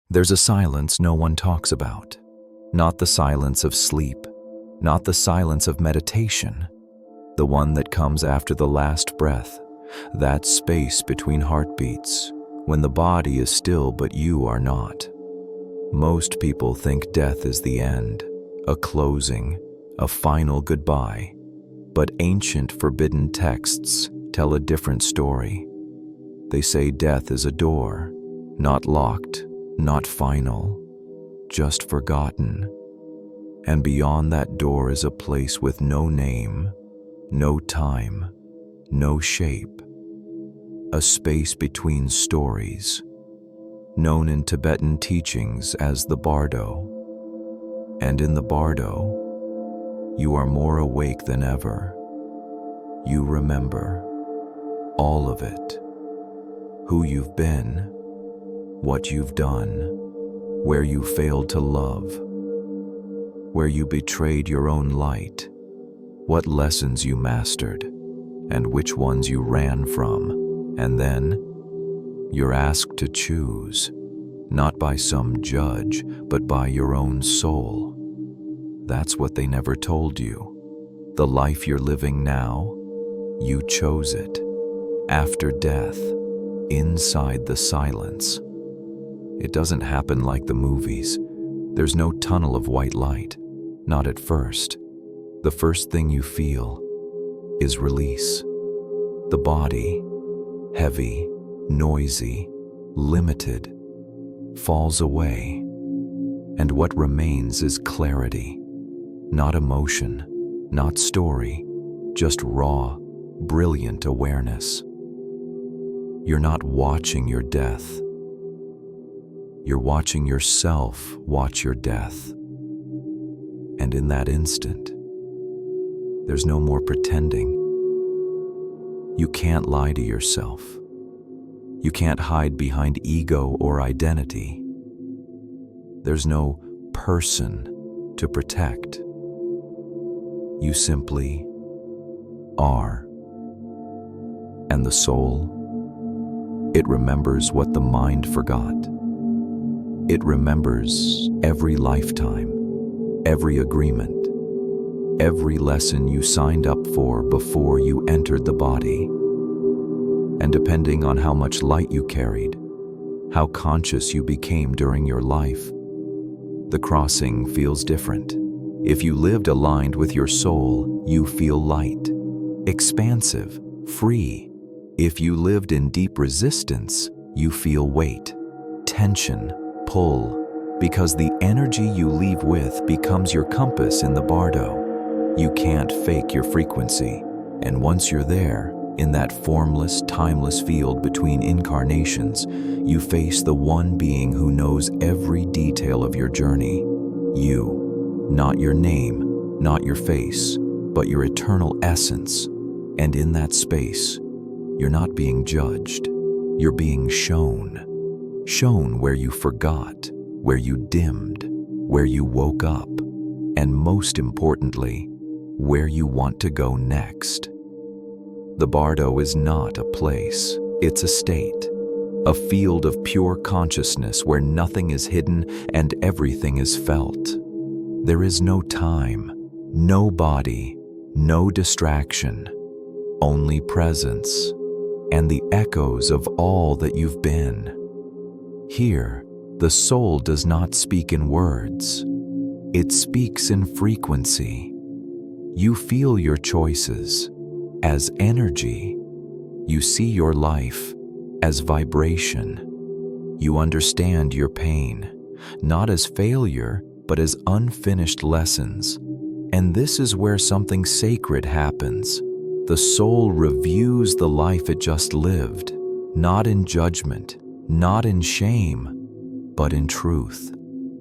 There's a silence no one talks about. Not the silence of sleep, not the silence of meditation, the one that comes after the last breath, that space between heartbeats, when the body is still but you are not. Most people think death is the end, a closing, a final goodbye. But ancient forbidden texts tell a different story. They say death is a door, not locked, not final, just forgotten. And beyond that door is a place with no name, no time, no shape. A space between stories, known in Tibetan teachings as the Bardo. And in the Bardo, you are more awake than ever. You remember all of it. Who you've been, what you've done, where you failed to love, where you betrayed your own light, what lessons you mastered, and which ones you ran from. And then, you're asked to choose, not by some judge, but by your own soul. That's what they never told you. The life you're living now, you chose it. After death, inside the silence. It doesn't happen like the movies. There's no tunnel of white light, not at first. The first thing you feel is release. The body, heavy, noisy, limited, falls away. And what remains is clarity. Not emotion, not story, just raw, brilliant awareness. You're not watching your death. You're watching yourself watch your death. And in that instant, there's no more pretending. You can't lie to yourself. You can't hide behind ego or identity. There's no person to protect. You simply are. And the soul, it remembers what the mind forgot. It remembers every lifetime, every agreement, every lesson you signed up for before you entered the body. And depending on how much light you carried, how conscious you became during your life, the crossing feels different. If you lived aligned with your soul, you feel light, expansive, free. If you lived in deep resistance, you feel weight, tension, pull, because the energy you leave with becomes your compass in the Bardo. You can't fake your frequency, and once you're there, in that formless, timeless field between incarnations, you face the one being who knows every detail of your journey. You, not your name, not your face, but your eternal essence. And in that space, you're not being judged, you're being shown. Shown where you forgot, where you dimmed, where you woke up, and most importantly, where you want to go next. The Bardo is not a place, it's a state, a field of pure consciousness where nothing is hidden and everything is felt. There is no time, no body, no distraction, only presence, and the echoes of all that you've been. Here, the soul does not speak in words. It speaks in frequency. You feel your choices as energy. You see your life as vibration. You understand your pain, not as failure, but as unfinished lessons. And this is where something sacred happens. The soul reviews the life it just lived, not in judgment, not in shame, but in truth.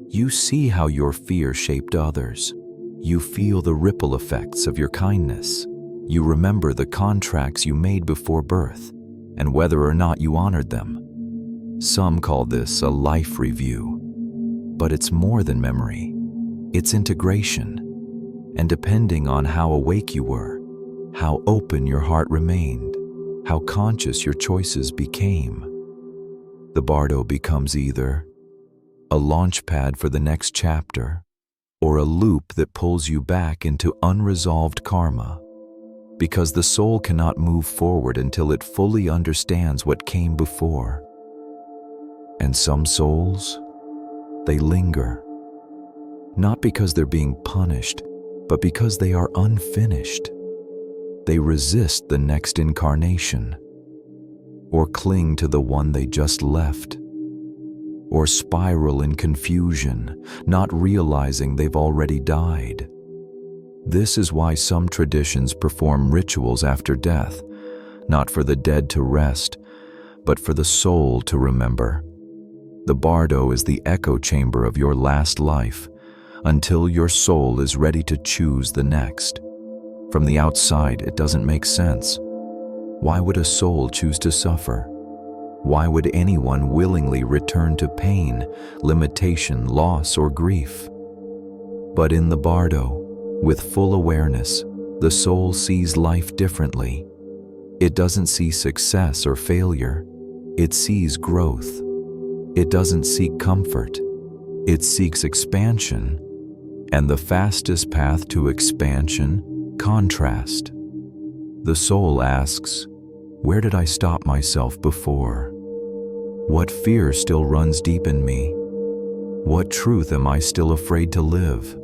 You see how your fear shaped others. You feel the ripple effects of your kindness. You remember the contracts you made before birth, and whether or not you honored them. Some call this a life review, but it's more than memory. It's integration. And depending on how awake you were, how open your heart remained, how conscious your choices became, the Bardo becomes either a launch pad for the next chapter, or a loop that pulls you back into unresolved karma, because the soul cannot move forward until it fully understands what came before. And some souls, they linger, not because they're being punished, but because they are unfinished. They resist the next incarnation, or cling to the one they just left, or spiral in confusion, not realizing they've already died. This is why some traditions perform rituals after death, not for the dead to rest, but for the soul to remember. The Bardo is the echo chamber of your last life, until your soul is ready to choose the next. From the outside, it doesn't make sense. Why would a soul choose to suffer? Why would anyone willingly return to pain, limitation, loss, or grief? But in the Bardo, with full awareness, the soul sees life differently. It doesn't see success or failure. It sees growth. It doesn't seek comfort. It seeks expansion. And the fastest path to expansion, contrast. The soul asks, where did I stop myself before? What fear still runs deep in me? What truth am I still afraid to live?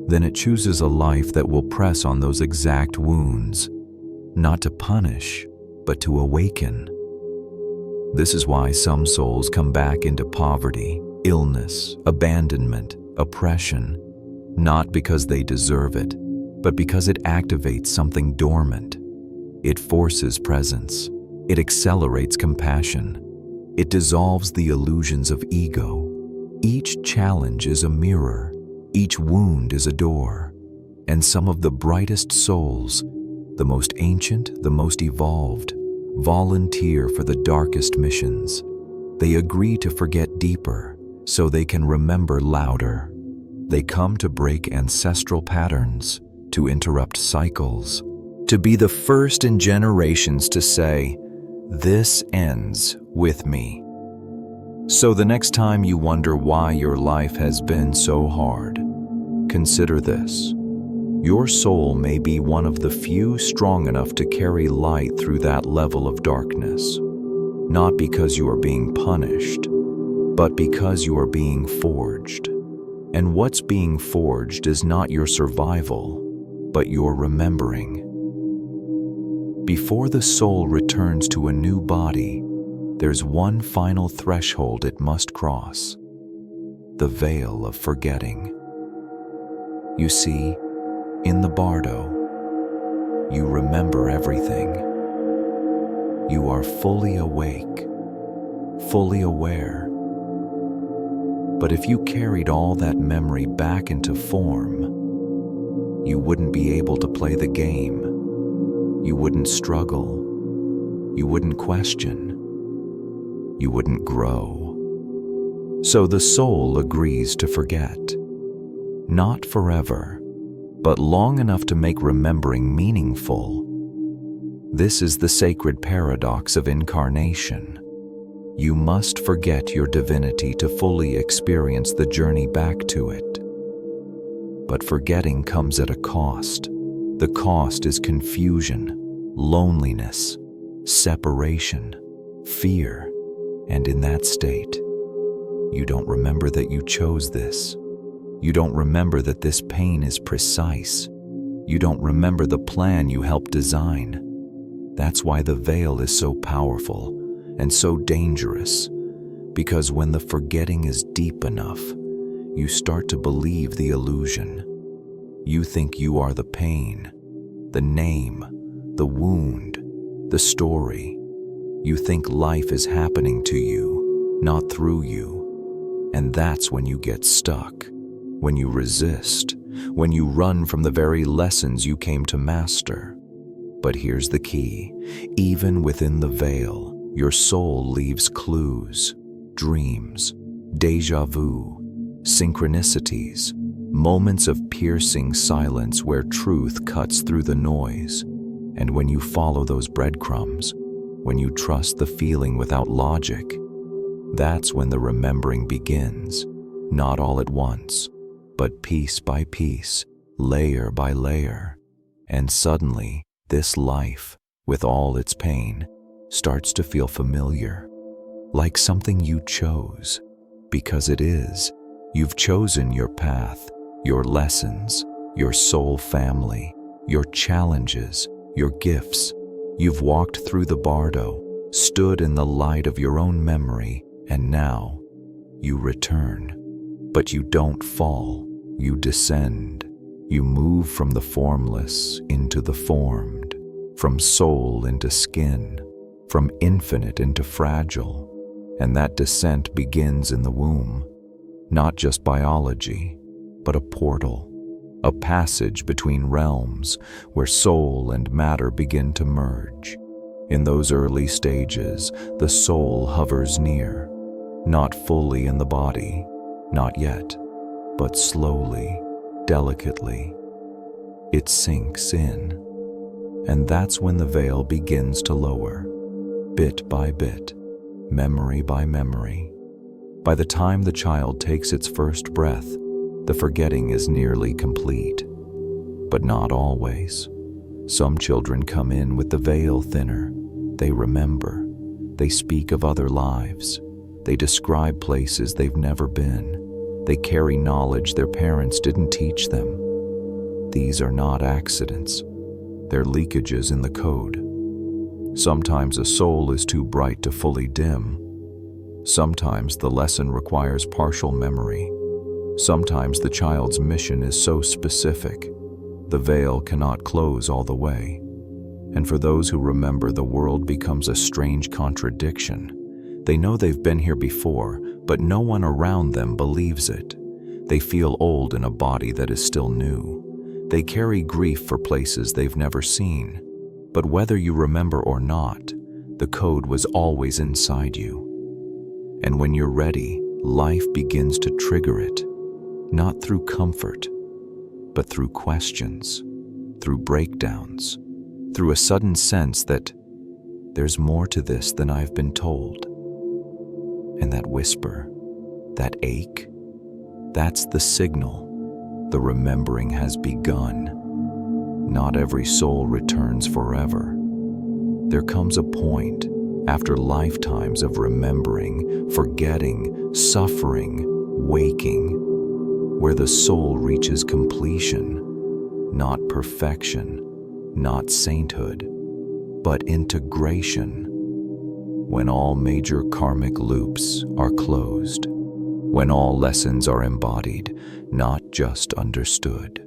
Then it chooses a life that will press on those exact wounds, not to punish, but to awaken. This is why some souls come back into poverty, illness, abandonment, oppression, not because they deserve it, but because it activates something dormant. It forces presence. It accelerates compassion. It dissolves the illusions of ego. Each challenge is a mirror. Each wound is a door. And some of the brightest souls, the most ancient, the most evolved, volunteer for the darkest missions. They agree to forget deeper so they can remember louder. They come to break ancestral patterns, to interrupt cycles, to be the first in generations to say, "This ends with me." So the next time you wonder why your life has been so hard, consider this. Your soul may be one of the few strong enough to carry light through that level of darkness, not because you are being punished, but because you are being forged. And what's being forged is not your survival, but your remembering. Before the soul returns to a new body, there's one final threshold it must cross: the veil of forgetting. You see, in the Bardo, you remember everything. You are fully awake, fully aware. But if you carried all that memory back into form, you wouldn't be able to play the game. You wouldn't struggle. You wouldn't question. You wouldn't grow. So the soul agrees to forget. Not forever, but long enough to make remembering meaningful. This is the sacred paradox of incarnation. You must forget your divinity to fully experience the journey back to it. But forgetting comes at a cost. The cost is confusion, loneliness, separation, fear, and in that state, you don't remember that you chose this. You don't remember that this pain is precise. You don't remember the plan you helped design. That's why the veil is so powerful and so dangerous, because when the forgetting is deep enough, you start to believe the illusion. You think you are the pain, the name, the wound, the story. You think life is happening to you, not through you. And that's when you get stuck, when you resist, when you run from the very lessons you came to master. But here's the key. Even within the veil, your soul leaves clues, dreams, déjà vu, synchronicities, moments of piercing silence where truth cuts through the noise. And when you follow those breadcrumbs, when you trust the feeling without logic, That's when the remembering begins, not all at once, but piece by piece, layer by layer. And suddenly, this life, with all its pain, starts to feel familiar, like something you chose, because it is. You've chosen your path, your lessons, your soul family, your challenges, your gifts. You've walked through the Bardo, stood in the light of your own memory, and now you return. But you don't fall, you descend. You move from the formless into the formed, from soul into skin, from infinite into fragile. And that descent begins in the womb, not just biology, but a portal, a passage between realms where soul and matter begin to merge. In those early stages, the soul hovers near, not fully in the body, not yet, but slowly, delicately. It sinks in, and that's when the veil begins to lower, bit by bit, memory by memory. By the time the child takes its first breath, the forgetting is nearly complete. But not always. Some children come in with the veil thinner. They remember. They speak of other lives. They describe places they've never been. They carry knowledge their parents didn't teach them. These are not accidents. They're leakages in the code. Sometimes a soul is too bright to fully dim. Sometimes the lesson requires partial memory. Sometimes the child's mission is so specific, the veil cannot close all the way. And for those who remember, the world becomes a strange contradiction. They know they've been here before, but no one around them believes it. They feel old in a body that is still new. They carry grief for places they've never seen. But whether you remember or not, the code was always inside you. And when you're ready, life begins to trigger it, not through comfort, but through questions, through breakdowns, through a sudden sense that there's more to this than I've been told. And that whisper, that ache, that's the signal. The remembering has begun. Not every soul returns forever. There comes a point, after lifetimes of remembering, forgetting, suffering, waking, where the soul reaches completion, not perfection, not sainthood, but integration. When all major karmic loops are closed, when all lessons are embodied, not just understood.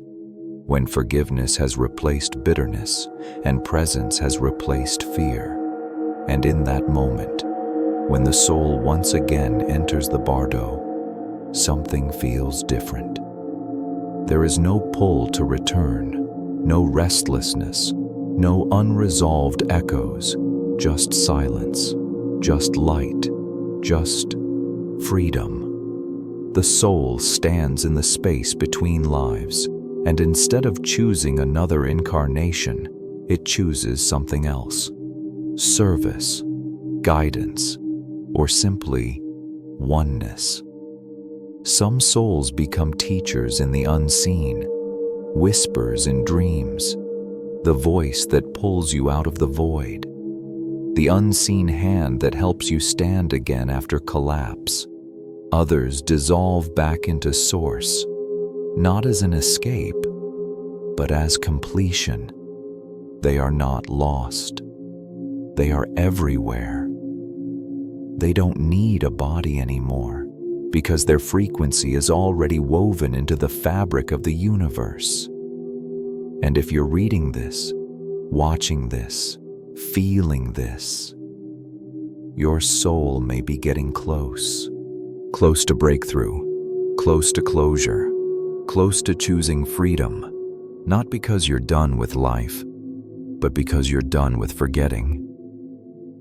When forgiveness has replaced bitterness and presence has replaced fear. And in that moment, when the soul once again enters the Bardo, something feels different. There is no pull to return, no restlessness, no unresolved echoes, just silence, just light, just freedom. The soul stands in the space between lives, and instead of choosing another incarnation, it chooses something else. Service, guidance, or simply oneness. Some souls become teachers in the unseen, whispers in dreams, the voice that pulls you out of the void, the unseen hand that helps you stand again after collapse. Others dissolve back into source, not as an escape, but as completion. They are not lost. They are everywhere. They don't need a body anymore because their frequency is already woven into the fabric of the universe. And if you're reading this, watching this, feeling this, your soul may be getting close to breakthrough, close to closure, close to choosing freedom, not because you're done with life, but because you're done with forgetting.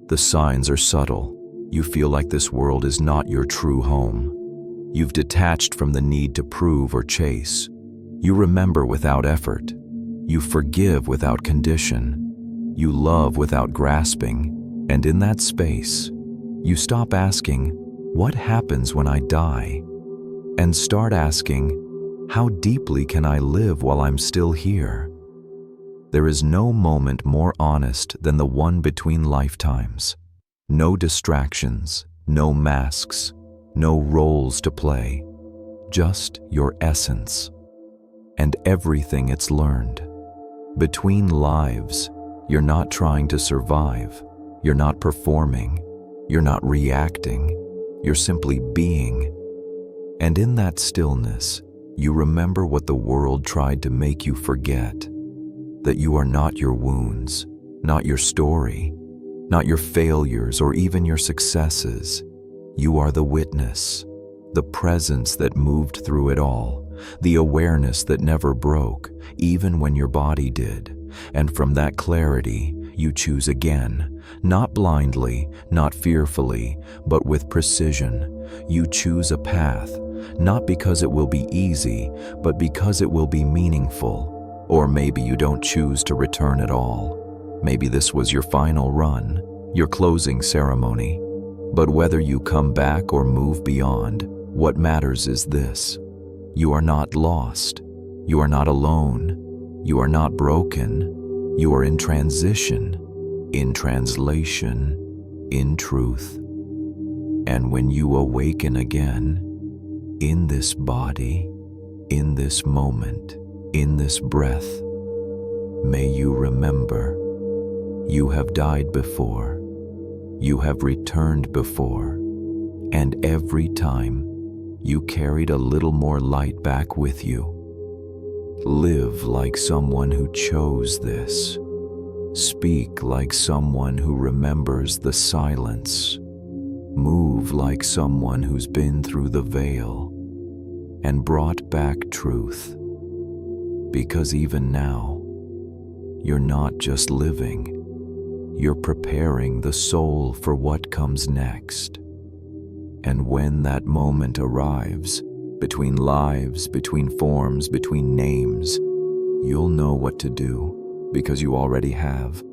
The signs are subtle. You feel like this world is not your true home. You've detached from the need to prove or chase. You remember without effort. You forgive without condition. You love without grasping. And in that space, you stop asking, what happens when I die? And start asking, how deeply can I live while I'm still here? There is no moment more honest than the one between lifetimes. No distractions, no masks, no roles to play, just your essence and everything it's learned. Between lives, you're not trying to survive, you're not performing, you're not reacting, you're simply being. And in that stillness, you remember what the world tried to make you forget, that you are not your wounds, not your story, not your failures or even your successes. You are the witness, the presence that moved through it all, the awareness that never broke, even when your body did. And from that clarity, you choose again, not blindly, not fearfully, but with precision. You choose a path, not because it will be easy, but because it will be meaningful. Or maybe you don't choose to return at all. Maybe this was your final run, your closing ceremony. But whether you come back or move beyond, what matters is this: you are not lost, you are not alone, you are not broken, you are in transition, in translation, in truth. And when you awaken again, in this body, in this moment, in this breath, may you remember, you have died before, you have returned before, and every time you carried a little more light back with you. Live like someone who chose this. Speak like someone who remembers the silence. Move like someone who's been through the veil and brought back truth. Because even now, you're not just living, you're preparing the soul for what comes next. And when that moment arrives, between lives, between forms, between names, you'll know what to do, because you already have.